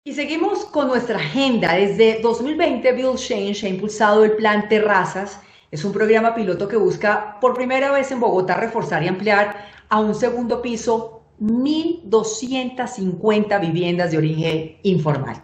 Y seguimos con nuestra agenda. Desde 2020, Build Change ha impulsado el Plan Terrazas. Es un programa piloto que busca por primera vez en Bogotá reforzar y ampliar a un segundo piso 1.250 viviendas de origen informal.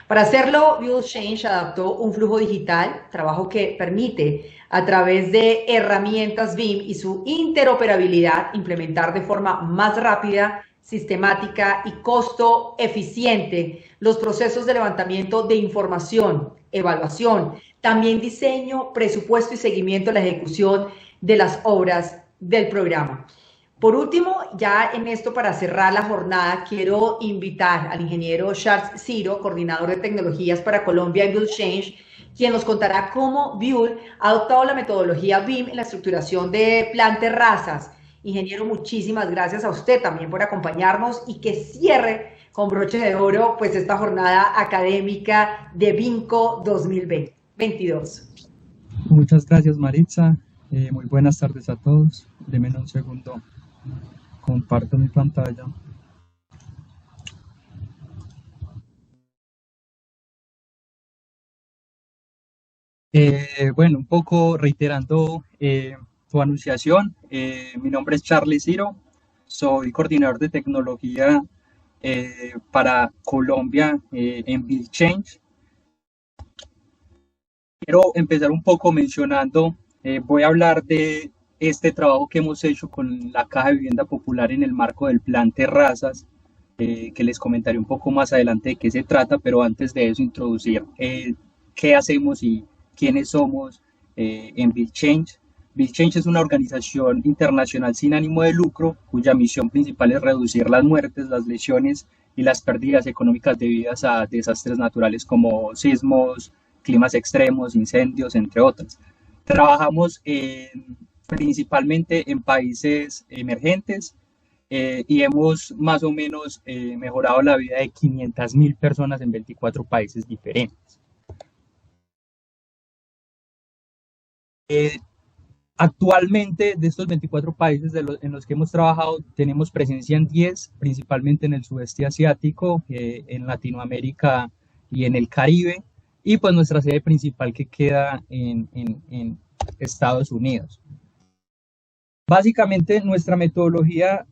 Para hacerlo, Build Change adaptó un flujo digital, trabajo que permite a través de herramientas BIM y su interoperabilidad implementar de forma más rápida, sistemática y costo eficiente los procesos de levantamiento de información, evaluación, también diseño, presupuesto y seguimiento de la ejecución de las obras del programa. Por último, ya en esto para cerrar la jornada, quiero invitar al ingeniero Charles Ciro, coordinador de tecnologías para Colombia y Build Change, quien nos contará cómo Build ha adoptado la metodología BIM en la estructuración de plan terrazas. Ingeniero, muchísimas gracias a usted también por acompañarnos y que cierre con broche de oro pues esta jornada académica de BIMCO 2022. Muchas gracias, Maritza. Muy buenas tardes a todos. Deme un segundo. Comparto mi pantalla. Bueno, un poco reiterando tu anunciación, mi nombre es Charlie Ciro, soy coordinador de tecnología para Colombia en Build Change. Quiero empezar un poco mencionando, voy a hablar de este trabajo que hemos hecho con la Caja de Vivienda Popular en el marco del Plan Terrazas, que les comentaré un poco más adelante de qué se trata, pero antes de eso introducir qué hacemos y quiénes somos en Build Change. Build Change es una organización internacional sin ánimo de lucro cuya misión principal es reducir las muertes, las lesiones y las pérdidas económicas debidas a desastres naturales como sismos, climas extremos, incendios, entre otras. Trabajamos principalmente en países emergentes y hemos más o menos mejorado la vida de 500.000 personas en 24 países diferentes. Eh, Actualmente, de estos 24 países en los que hemos trabajado, tenemos presencia en 10, principalmente en el sudeste asiático, en Latinoamérica y en el Caribe, y pues nuestra sede principal que queda en Estados Unidos. Básicamente, nuestra metodología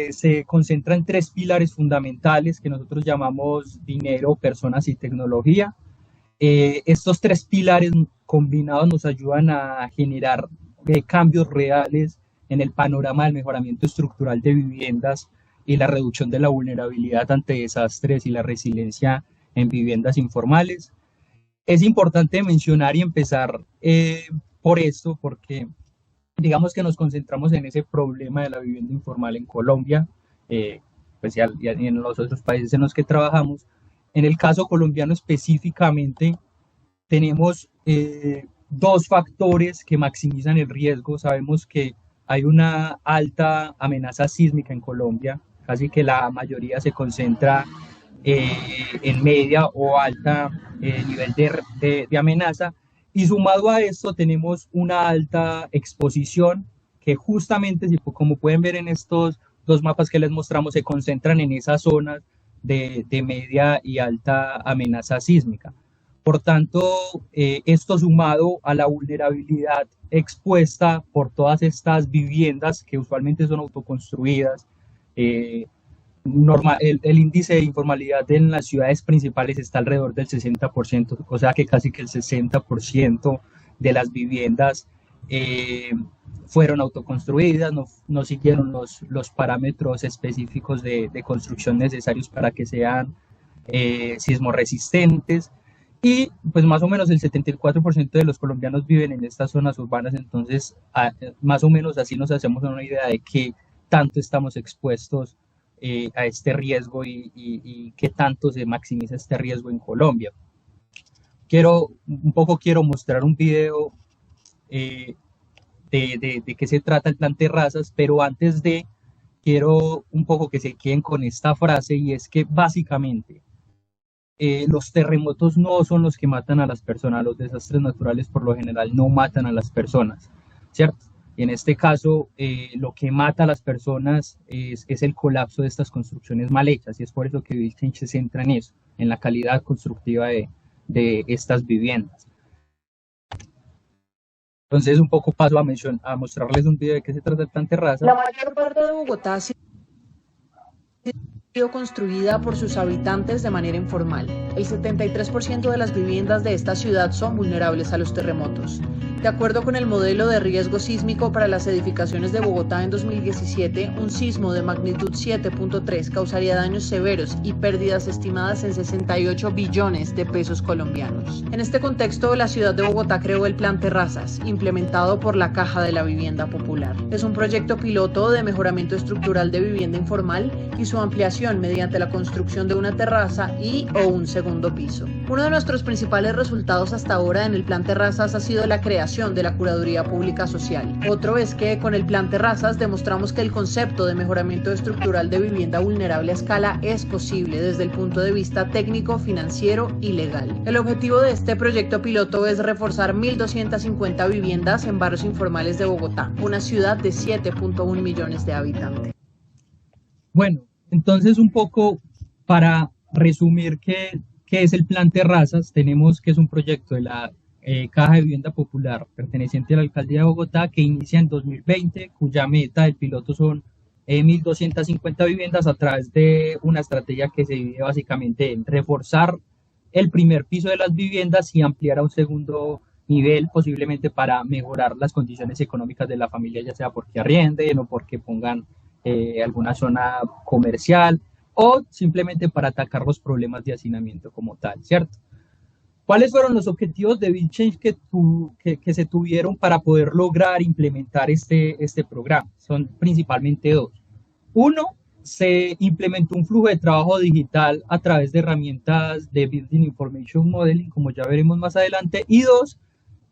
se concentra en tres pilares fundamentales que nosotros llamamos dinero, personas y tecnología. Estos tres pilares combinados nos ayudan a generar cambios reales en el panorama del mejoramiento estructural de viviendas y la reducción de la vulnerabilidad ante desastres y la resiliencia en viviendas informales. Es importante mencionar y empezar por esto, porque digamos que nos concentramos en ese problema de la vivienda informal en Colombia, pues y en los otros países en los que trabajamos. En el caso colombiano específicamente, tenemos dos factores que maximizan el riesgo. Sabemos que hay una alta amenaza sísmica en Colombia, casi que la mayoría se concentra en media o alta nivel de amenaza. Y sumado a esto tenemos una alta exposición que justamente, como pueden ver en estos dos mapas que les mostramos, se concentran en esas zonas de media y alta amenaza sísmica. Por tanto, esto sumado a la vulnerabilidad expuesta por todas estas viviendas que usualmente son autoconstruidas, eh, el índice de informalidad en las ciudades principales está alrededor del 60%, o sea que casi que el 60% de las viviendas eh, fueron autoconstruidas, no siguieron los parámetros específicos de construcción necesarios para que sean sismoresistentes. Y pues más o menos el 74% de los colombianos viven en estas zonas urbanas, entonces más o menos así nos hacemos una idea de qué tanto estamos expuestos a este riesgo y qué tanto se maximiza este riesgo en Colombia. Quiero mostrar un video eh, de qué se trata el plan Terrazas, pero antes de, quiero un poco que se queden con esta frase y es que básicamente los terremotos no son los que matan a las personas, los desastres naturales por lo general no matan a las personas, ¿cierto? Y en este caso, lo que mata a las personas es el colapso de estas construcciones mal hechas, y es por eso que Build Change se centra en eso, en la calidad constructiva de estas viviendas. Entonces, un poco paso a mostrarles un video de qué se trata el plan Terraza. La mayor parte de Bogotá ha sido construida por sus habitantes de manera informal. El 73% de las viviendas de esta ciudad son vulnerables a los terremotos. De acuerdo con el modelo de riesgo sísmico para las edificaciones de Bogotá en 2017, un sismo de magnitud 7.3 causaría daños severos y pérdidas estimadas en 68 billones de pesos colombianos. En este contexto, la ciudad de Bogotá creó el Plan Terrazas, implementado por la Caja de la Vivienda Popular. Es un proyecto piloto de mejoramiento estructural de vivienda informal y su ampliación mediante la construcción de una terraza o un segundo piso. Uno de nuestros principales resultados hasta ahora en el Plan Terrazas ha sido la creación de la Curaduría Pública Social. Otro es que con el Plan Terrazas demostramos que el concepto de mejoramiento estructural de vivienda vulnerable a escala es posible desde el punto de vista técnico, financiero y legal. El objetivo de este proyecto piloto es reforzar 1.250 viviendas en barrios informales de Bogotá, una ciudad de 7.1 millones de habitantes. Bueno, entonces un poco para resumir qué es el Plan Terrazas, tenemos que es un proyecto de la Caja de Vivienda Popular perteneciente a la Alcaldía de Bogotá que inicia en 2020, cuya meta del piloto son 1.250 viviendas a través de una estrategia que se divide básicamente en reforzar el primer piso de las viviendas y ampliar a un segundo nivel, posiblemente para mejorar las condiciones económicas de la familia, ya sea porque arrienden o porque pongan alguna zona comercial o simplemente para atacar los problemas de hacinamiento como tal, ¿cierto? ¿Cuáles fueron los objetivos de Build Change que se tuvieron para poder lograr implementar este programa? Son principalmente dos. Uno, se implementó un flujo de trabajo digital a través de herramientas de Building Information Modeling, como ya veremos más adelante. Y dos,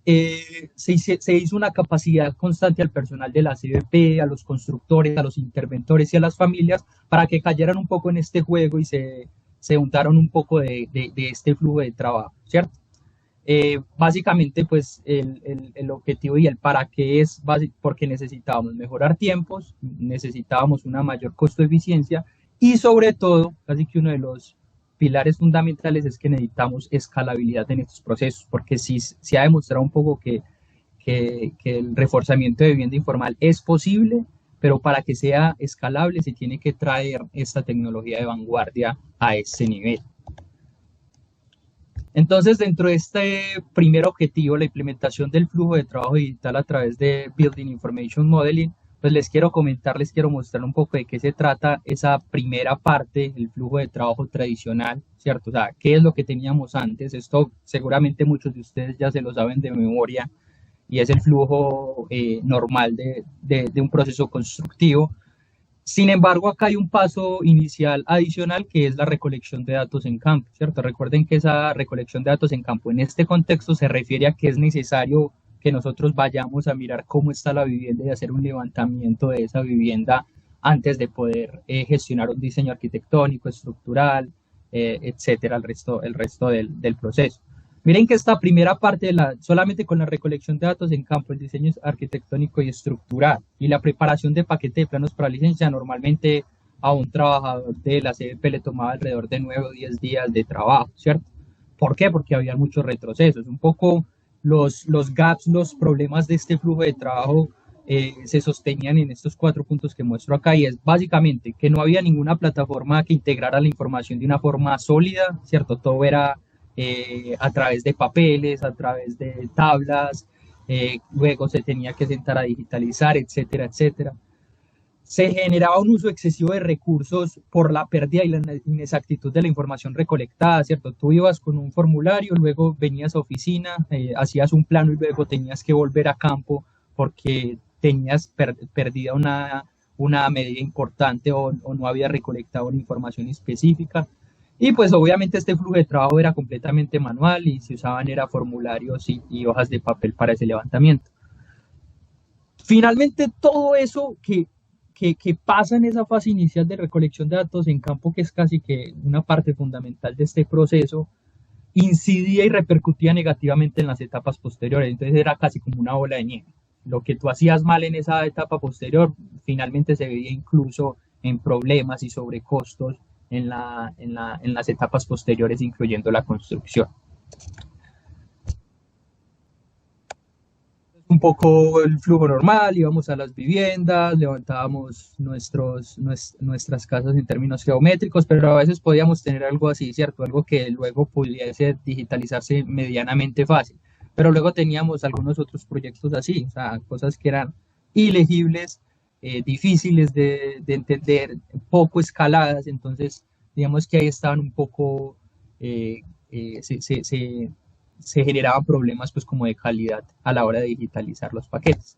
se hizo una capacidad constante al personal de la CBP, a los constructores, a los interventores y a las familias para que cayeran un poco en este juego y se untaron un poco de este flujo de trabajo, ¿cierto? Básicamente, pues el objetivo y el para qué es porque necesitábamos mejorar tiempos, necesitábamos una mayor costo-eficiencia y sobre todo, casi que uno de los pilares fundamentales es que necesitamos escalabilidad en estos procesos, porque sí se ha demostrado un poco que el reforzamiento de vivienda informal es posible, pero para que sea escalable se tiene que traer esta tecnología de vanguardia a ese nivel. Entonces, dentro de este primer objetivo, la implementación del flujo de trabajo digital a través de Building Information Modeling, pues les quiero mostrar un poco de qué se trata esa primera parte, el flujo de trabajo tradicional, ¿cierto? O sea, qué es lo que teníamos antes. Esto seguramente muchos de ustedes ya se lo saben de memoria, y es el flujo normal de un proceso constructivo. Sin embargo, acá hay un paso inicial adicional que es la recolección de datos en campo, ¿cierto? Recuerden que esa recolección de datos en campo en este contexto se refiere a que es necesario que nosotros vayamos a mirar cómo está la vivienda y hacer un levantamiento de esa vivienda antes de poder gestionar un diseño arquitectónico, estructural, etcétera, el resto del proceso. Miren que esta primera parte, solamente con la recolección de datos en campo, el diseño arquitectónico y estructural y la preparación de paquete de planos para licencia, normalmente a un trabajador de la CBP le tomaba alrededor de 9 o 10 días de trabajo, ¿cierto? ¿Por qué? Porque había muchos retrocesos. Un poco los gaps, los problemas de este flujo de trabajo se sostenían en estos 4 puntos que muestro acá, y es básicamente que no había ninguna plataforma que integrara la información de una forma sólida, ¿cierto? Todo era a través de papeles, a través de tablas, luego se tenía que sentar a digitalizar, etcétera, etcétera. Se generaba un uso excesivo de recursos por la pérdida y la inexactitud de la información recolectada, ¿cierto? Tú ibas con un formulario, luego venías a oficina, hacías un plano y luego tenías que volver a campo porque tenías perdida una medida importante o no había recolectado una información específica. Y pues obviamente este flujo de trabajo era completamente manual y se usaban formularios y hojas de papel para ese levantamiento. Finalmente, todo eso que pasa en esa fase inicial de recolección de datos en campo, que es casi que una parte fundamental de este proceso, incidía y repercutía negativamente en las etapas posteriores. Entonces era casi como una bola de nieve. lo que tú hacías mal en esa etapa posterior finalmente se veía incluso en problemas y sobrecostos en las etapas posteriores, incluyendo la construcción. Un poco el flujo normal, íbamos a las viviendas, levantábamos nuestras casas en términos geométricos, pero a veces podíamos tener algo así, ¿cierto? Algo que luego pudiese digitalizarse medianamente fácil. Pero luego teníamos algunos otros proyectos así, o sea, cosas que eran ilegibles, difíciles de entender, poco escaladas, entonces digamos que ahí estaban un poco, eh, se generaban problemas pues como de calidad a la hora de digitalizar los paquetes.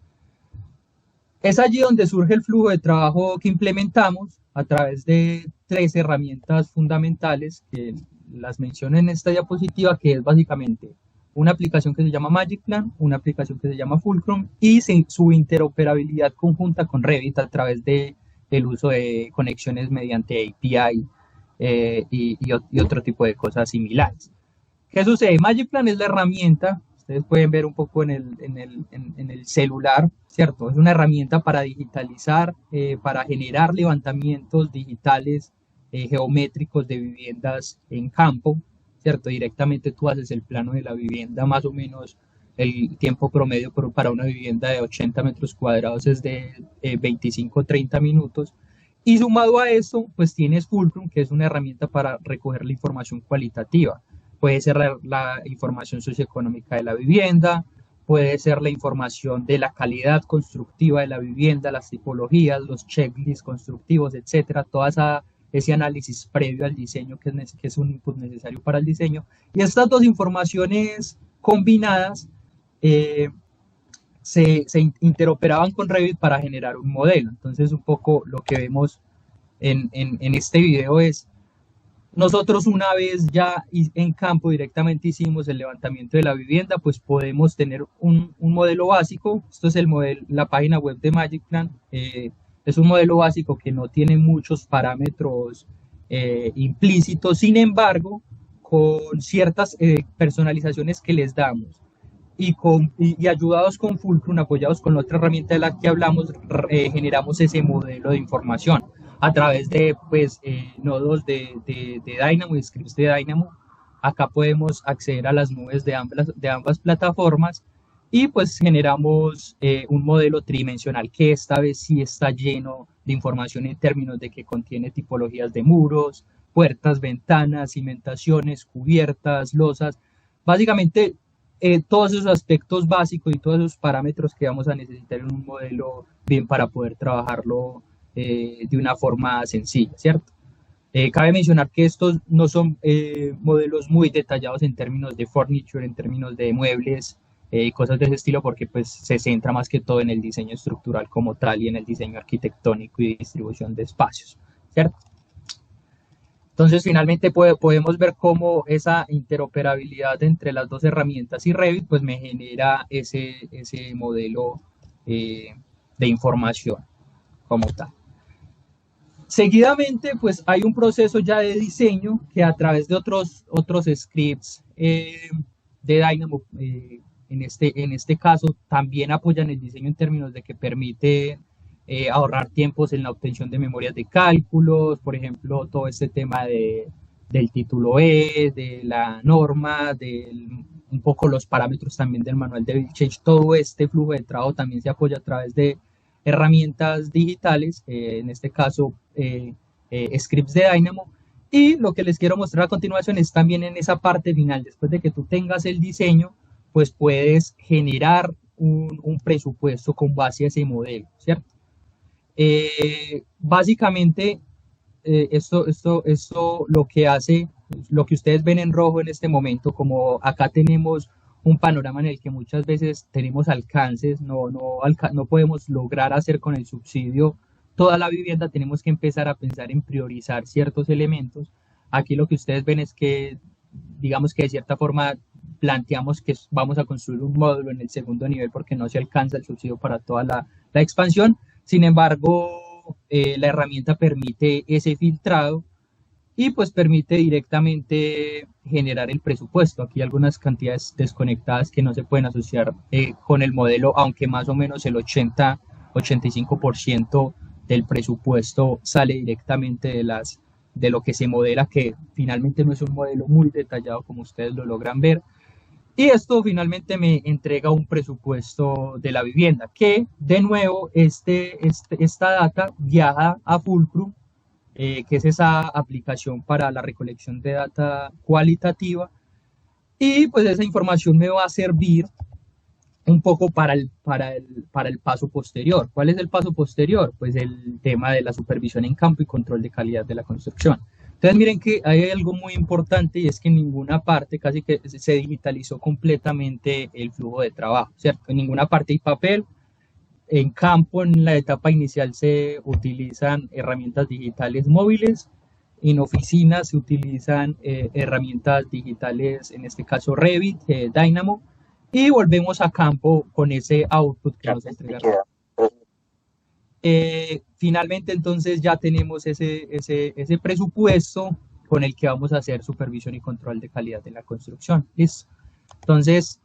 Es allí donde surge el flujo de trabajo que implementamos a través de 3 herramientas fundamentales que las menciono en esta diapositiva, que es básicamente una aplicación que se llama MagicPlan, una aplicación que se llama Fulcrum y su interoperabilidad conjunta con Revit a través de el uso de conexiones mediante API y otro tipo de cosas similares. ¿Qué sucede? MagicPlan es la herramienta, ustedes pueden ver un poco en el celular, ¿cierto? Es una herramienta para digitalizar, para generar levantamientos digitales geométricos de viviendas en campo, ¿cierto? Directamente tú haces el plano de la vivienda, más o menos el tiempo promedio para una vivienda de 80 metros cuadrados es de 25-30 minutos. Y sumado a eso, pues tienes Fulcrum, que es una herramienta para recoger la información cualitativa. Puede ser la información socioeconómica de la vivienda, puede ser la información de la calidad constructiva de la vivienda, las tipologías, los checklists constructivos, etcétera, ese análisis previo al diseño que es un input necesario para el diseño. Y estas dos informaciones combinadas se interoperaban con Revit para generar un modelo. Entonces un poco lo que vemos en este video es: nosotros una vez ya en campo directamente hicimos el levantamiento de la vivienda, pues podemos tener un modelo básico. Esto es la página web de MagicPlan. Es un modelo básico que no tiene muchos parámetros implícitos, sin embargo, con ciertas personalizaciones que les damos y ayudados con Fulcrum, apoyados con la otra herramienta de la que hablamos, generamos ese modelo de información a través de pues, nodos de Dynamo y scripts de Dynamo. Acá podemos acceder a las nubes de ambas plataformas y pues generamos un modelo tridimensional que esta vez sí está lleno de información en términos de que contiene tipologías de muros, puertas, ventanas, cimentaciones, cubiertas, losas. Básicamente todos esos aspectos básicos y todos esos parámetros que vamos a necesitar en un modelo bien para poder trabajarlo de una forma sencilla, ¿cierto? Cabe mencionar que estos no son modelos muy detallados en términos de furniture, en términos de muebles, cosas de ese estilo, porque pues se centra más que todo en el diseño estructural como tal y en el diseño arquitectónico y distribución de espacios, ¿cierto? Entonces, finalmente podemos ver cómo esa interoperabilidad entre las dos herramientas y Revit pues me genera ese modelo de información como tal. Seguidamente, pues hay un proceso ya de diseño que a través de otros scripts de Dynamo, en este caso, también apoyan el diseño en términos de que permite ahorrar tiempos en la obtención de memorias de cálculos, por ejemplo, todo este tema del título E, de la norma, un poco los parámetros también del manual de build change. Todo este flujo de trabajo también se apoya a través de herramientas digitales, en este caso scripts de Dynamo. Y lo que les quiero mostrar a continuación es también en esa parte final, después de que tú tengas el diseño, pues puedes generar un presupuesto con base a ese modelo, ¿cierto? Básicamente, esto lo que hace, lo que ustedes ven en rojo en este momento, como acá tenemos un panorama en el que muchas veces tenemos alcances, no podemos lograr hacer con el subsidio toda la vivienda, tenemos que empezar a pensar en priorizar ciertos elementos. Aquí lo que ustedes ven es que, digamos que de cierta forma planteamos que vamos a construir un módulo en el segundo nivel porque no se alcanza el subsidio para toda la expansión. Sin embargo, la herramienta permite ese filtrado y pues permite directamente generar el presupuesto. Aquí hay algunas cantidades desconectadas que no se pueden asociar con el modelo, aunque más o menos el 85% del presupuesto sale directamente de lo que se modela, que finalmente no es un modelo muy detallado como ustedes lo logran ver. Y esto finalmente me entrega un presupuesto de la vivienda, que de nuevo esta data viaja a Fulcrum, que es esa aplicación para la recolección de data cualitativa, y pues esa información me va a servir un poco para el paso posterior. ¿Cuál es el paso posterior? Pues el tema de la supervisión en campo y control de calidad de la construcción. Entonces miren que hay algo muy importante, y es que en ninguna parte casi que se digitalizó completamente el flujo de trabajo, ¿cierto? En ninguna parte hay papel. En campo, en la etapa inicial, se utilizan herramientas digitales móviles. En oficinas se utilizan herramientas digitales, en este caso Revit, Dynamo, y volvemos a campo con ese output que nos entrega. Finalmente, entonces, ya tenemos ese presupuesto con el que vamos a hacer supervisión y control de calidad de la construcción. ¿Listo? Entonces,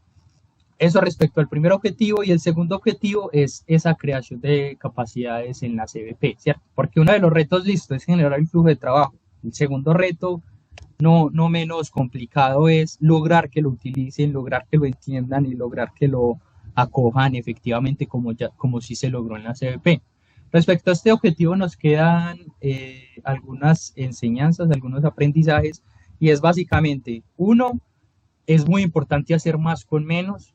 eso respecto al primer objetivo, y el segundo objetivo es esa creación de capacidades en la CBP, ¿cierto? Porque uno de los retos, listo, es generar el flujo de trabajo. El segundo reto, no menos complicado, es lograr que lo utilicen, lograr que lo entiendan y lograr que lo acojan efectivamente como sí se logró en la CBP. Respecto a este objetivo nos quedan algunas enseñanzas, algunos aprendizajes, y es básicamente, uno, es muy importante hacer más con menos,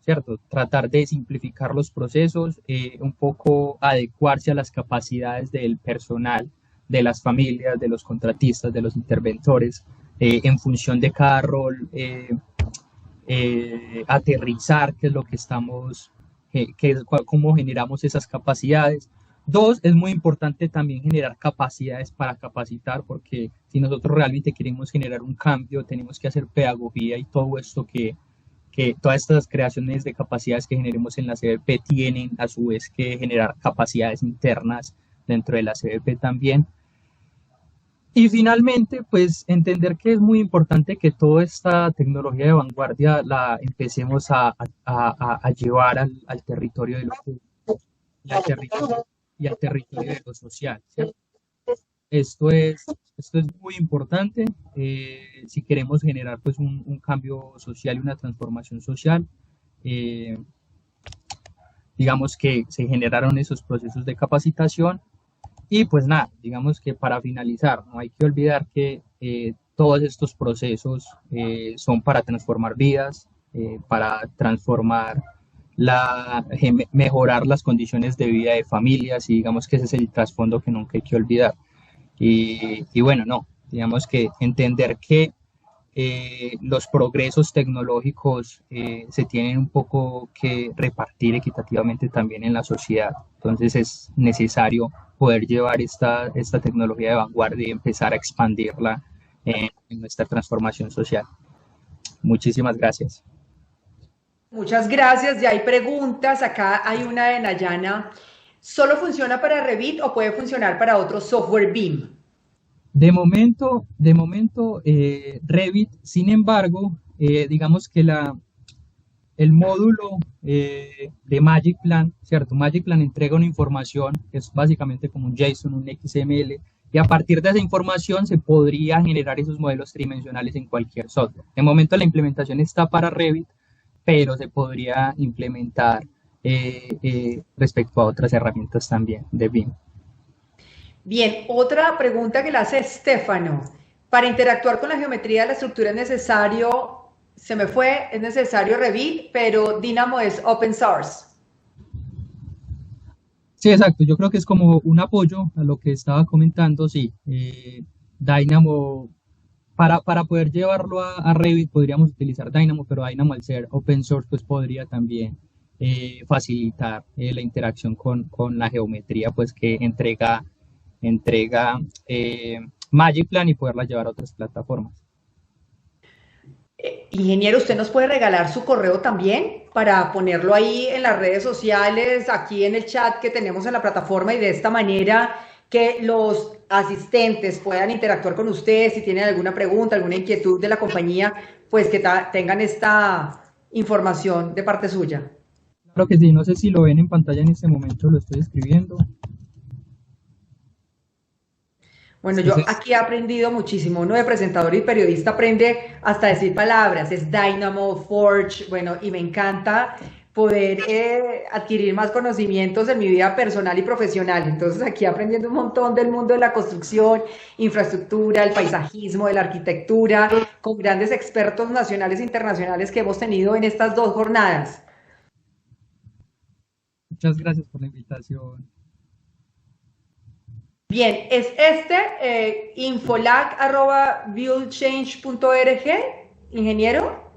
¿cierto? Tratar de simplificar los procesos, un poco adecuarse a las capacidades del personal, de las familias, de los contratistas, de los interventores, en función de cada rol, aterrizar qué es lo que estamos, cómo generamos esas capacidades. Dos, es muy importante también generar capacidades para capacitar, porque si nosotros realmente queremos generar un cambio, tenemos que hacer pedagogía, y todo esto que todas estas creaciones de capacidades que generemos en la CBP tienen a su vez que generar capacidades internas dentro de la CBP también. Y finalmente, pues entender que es muy importante que toda esta tecnología de vanguardia la empecemos a llevar al territorio de lo público y al territorio de lo social, ¿cierto? Esto es muy importante si queremos generar pues un cambio social y una transformación social. Digamos que se generaron esos procesos de capacitación, y pues nada, digamos que para finalizar, no hay que olvidar que todos estos procesos son para transformar vidas, para transformar mejorar las condiciones de vida de familias, y digamos que ese es el trasfondo que nunca hay que olvidar. Y bueno, no, digamos que entender que los progresos tecnológicos se tienen un poco que repartir equitativamente también en la sociedad. Entonces es necesario poder llevar esta tecnología de vanguardia y empezar a expandirla en nuestra transformación social. Muchísimas gracias. Muchas gracias. Ya hay preguntas. Acá hay una de Nayana. ¿Solo funciona para Revit o puede funcionar para otro software BIM? De momento Revit. Sin embargo, digamos que el módulo de MagicPlan, ¿cierto? MagicPlan entrega una información que es básicamente como un JSON, un XML, y a partir de esa información se podría generar esos modelos tridimensionales en cualquier software. De momento la implementación está para Revit, pero se podría implementar respecto a otras herramientas también de BIM. Bien, otra pregunta que le hace Estefano. Para interactuar con la geometría de la estructura es necesario Revit, pero Dynamo es open source. Sí, exacto. Yo creo que es como un apoyo a lo que estaba comentando. Sí, Dynamo, para poder llevarlo a Revit podríamos utilizar Dynamo, pero Dynamo, al ser open source, pues podría también facilitar la interacción con la geometría, pues que entrega MagicPlan, y poderla llevar a otras plataformas. Ingeniero, ¿usted nos puede regalar su correo también para ponerlo ahí en las redes sociales, aquí en el chat que tenemos en la plataforma, y de esta manera que los asistentes puedan interactuar con ustedes si tienen alguna pregunta, alguna inquietud de la compañía, pues que tengan esta información de parte suya. Claro que sí, no sé si lo ven en pantalla en este momento, lo estoy escribiendo. Bueno, yo aquí he aprendido muchísimo. Uno de presentador y periodista aprende hasta decir palabras, es Dynamo, Forge, bueno, y me encanta poder adquirir más conocimientos en mi vida personal y profesional. Entonces aquí aprendiendo un montón del mundo de la construcción, infraestructura, el paisajismo, de la arquitectura, con grandes expertos nacionales e internacionales que hemos tenido en estas 2 jornadas. Muchas gracias por la invitación. Bien, es infolac@buildchange.org, ingeniero.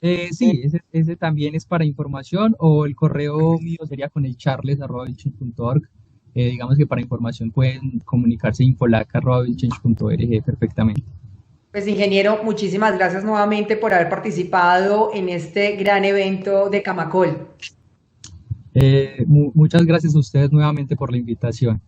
Sí, ese también es para información, o el correo mío sería con el charles@buildchange.org. Digamos que para información pueden comunicarse infolac@buildchange.org perfectamente. Pues ingeniero, muchísimas gracias nuevamente por haber participado en este gran evento de Camacol. Muchas gracias a ustedes nuevamente por la invitación.